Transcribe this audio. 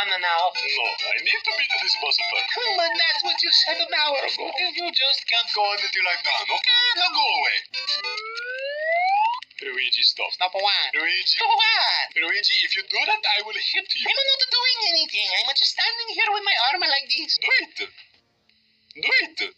fun now. No, I need to beat this boss first. But that's what you said an hour ago. You just can't go on until I'm done, okay? Now go away. Luigi, stop. Stop what? Luigi. Stop what? Luigi, if you do that, I will hit you. I'm not doing anything. I'm just standing here with my arm like this. Do it. Do it.